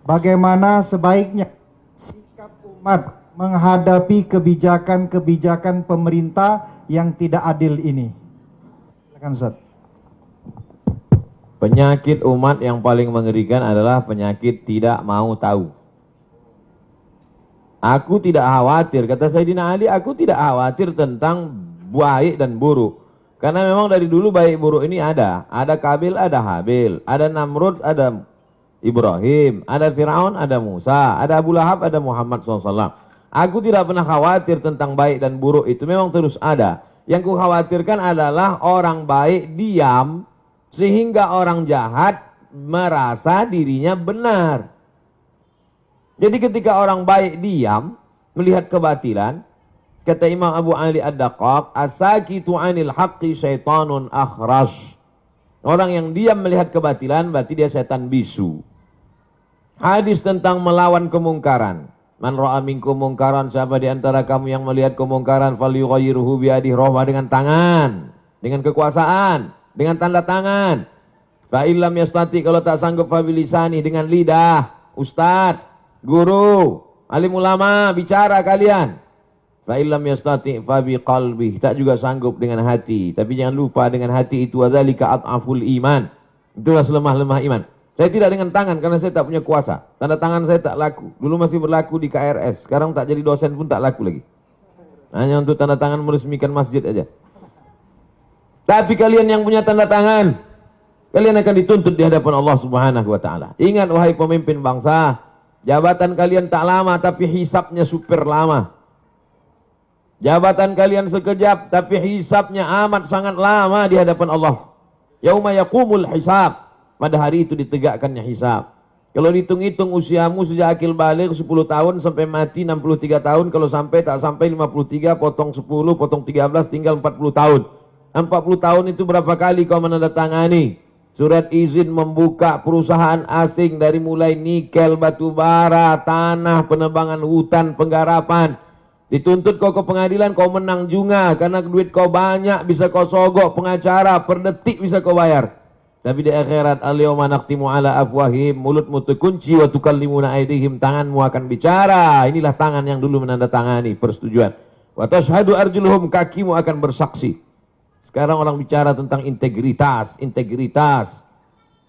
bagaimana sebaiknya sikap umat menghadapi kebijakan-kebijakan pemerintah yang tidak adil ini. Silakan Ustaz. Penyakit umat yang paling mengerikan adalah penyakit tidak mau tahu. Aku tidak khawatir, kata Sayyidina Ali, aku tidak khawatir tentang baik dan buruk. Karena memang dari dulu baik buruk ini ada. Ada Kabil, ada Habil. Ada Namrud, ada Ibrahim. Ada Fir'aun, ada Musa. Ada Abu Lahab, ada Muhammad SAW. Aku tidak pernah khawatir tentang baik dan buruk, itu memang terus ada. Yang ku khawatirkan adalah orang baik diam, sehingga orang jahat merasa dirinya benar. Jadi ketika orang baik diam, melihat kebatilan, kata Imam Abu Ali Ad-Daqqaq, as-sakitu 'anil haqqi syaitanun akhras. Orang yang diam melihat kebatilan berarti dia setan bisu. Hadis tentang melawan kemungkaran. Man ra'a minkum mungkaran, siapa di antara kamu yang melihat kemungkaran, falyughayyirhu biyadihi, rohbah dengan tangan, dengan kekuasaan, dengan tanda tangan. Fa illam yastati, kalau tak sanggup fa bilisani, dengan lidah. Ustadz, guru, alim ulama, bicara kalian. Fa illam yastati fa biqalbi, tak juga sanggup dengan hati. Tapi jangan lupa dengan hati itu adzalika at'aful iman. Itulah selemah-lemah iman. Saya tidak dengan tangan karena saya tak punya kuasa. Tanda tangan saya tak laku. Dulu masih berlaku di KRS, sekarang tak jadi dosen pun tak laku lagi. Hanya untuk tanda tangan meresmikan masjid aja. Tapi kalian yang punya tanda tangan, kalian akan dituntut di hadapan Allah Subhanahu wa taala. Ingat wahai pemimpin bangsa, jabatan kalian tak lama tapi hisapnya super lama. Jabatan kalian sekejap tapi hisapnya amat sangat lama di hadapan Allah. Yauma yaqumul hisab. Pada hari itu ditegakkannya hisab. Kalau dihitung-hitung usiamu sejak akil balik 10 tahun sampai mati 63 tahun, kalau sampai tak sampai 53, potong 10, potong 13, tinggal 40 tahun. 40 tahun itu berapa kali kau menandatangani surat izin membuka perusahaan asing, dari mulai nikel, batu bara, tanah, penebangan hutan, penggarapan. Dituntut kau ke pengadilan, kau menang juga karena duit kau banyak, bisa kau sogok pengacara, per detik bisa kau bayar. Tapi di akhirat, al-yawma nakhtimu ala afwahim, mulutmu terkunci, wa tukallimuna aydihim, tanganmu akan bicara. Inilah tangan yang dulu menandatangani persetujuan. Wa tashhadu arjuluhum, kakimu akan bersaksi. Sekarang orang bicara tentang integritas, integritas,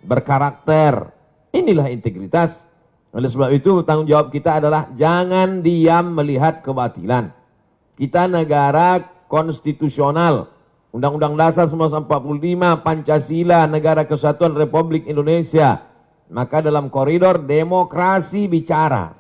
berkarakter. Inilah integritas. Oleh sebab itu tanggung jawab kita adalah jangan diam melihat kebatilan. Kita negara konstitusional. Undang-Undang Dasar 1945, Pancasila, Negara Kesatuan Republik Indonesia. Maka dalam koridor demokrasi bicara.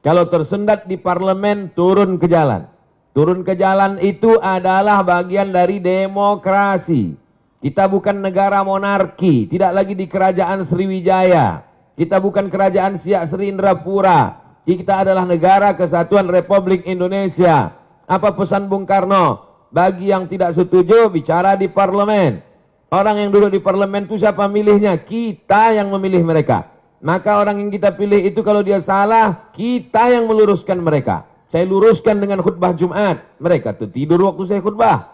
Kalau tersendat di parlemen, turun ke jalan. Turun ke jalan itu adalah bagian dari demokrasi. Kita bukan negara monarki, tidak lagi di kerajaan Sriwijaya. Kita bukan kerajaan Siak Sri Indrapura. Kita adalah negara kesatuan Republik Indonesia. Apa pesan Bung Karno? Bagi yang tidak setuju, bicara di parlemen. Orang yang duduk di parlemen itu siapa milihnya? Kita yang memilih mereka. Maka orang yang kita pilih itu kalau dia salah, kita yang meluruskan mereka. Saya luruskan dengan khutbah Jumat, mereka tuh tidur waktu saya khutbah.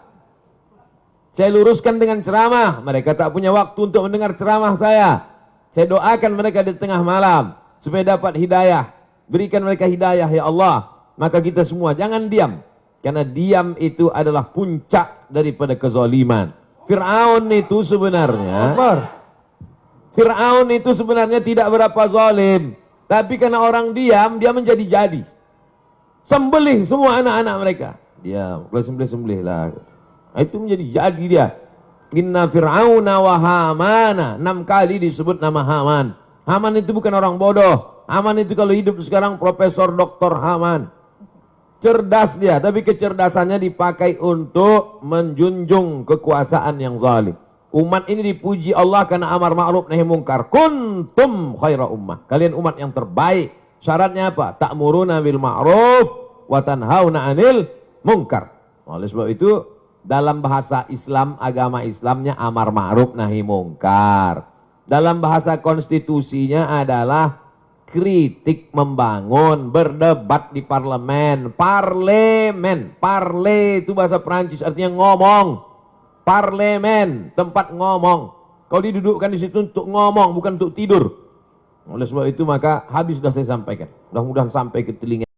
Saya luruskan dengan ceramah, mereka tak punya waktu untuk mendengar ceramah saya. Saya doakan mereka di tengah malam supaya dapat hidayah. Berikan mereka hidayah ya Allah. Maka kita semua jangan diam. Karena diam itu adalah puncak daripada kezaliman. Fir'aun itu sebenarnya tidak berapa zalim. Tapi karena orang diam, dia menjadi-jadi. Sembelih semua anak-anak mereka. Dia sembelih lah. Itu menjadi jadi dia. Inna Fir'auna wa Hamana. 6 kali disebut nama Haman. Haman itu bukan orang bodoh. Haman itu kalau hidup sekarang Profesor Dr. Haman. Cerdas dia, tapi kecerdasannya dipakai untuk menjunjung kekuasaan yang zalim. Umat ini dipuji Allah karena amar ma'ruf nahi mungkar. Kuntum khaira ummah. Kalian umat yang terbaik. Syaratnya apa? Ta'muruna bil ma'ruf wa tanhauna 'anil munkar. Oleh sebab itu dalam bahasa Islam, agama Islamnya amar ma'ruf nahi mungkar. Dalam bahasa konstitusinya adalah kritik membangun, berdebat di parlemen. Parlemen, parle itu bahasa Perancis artinya ngomong. Parlemen, tempat ngomong. Kau didudukkan di situ untuk ngomong, bukan untuk tidur. Oleh sebab itu maka habis sudah saya sampaikan. Mudah-mudahan sampai ke telinga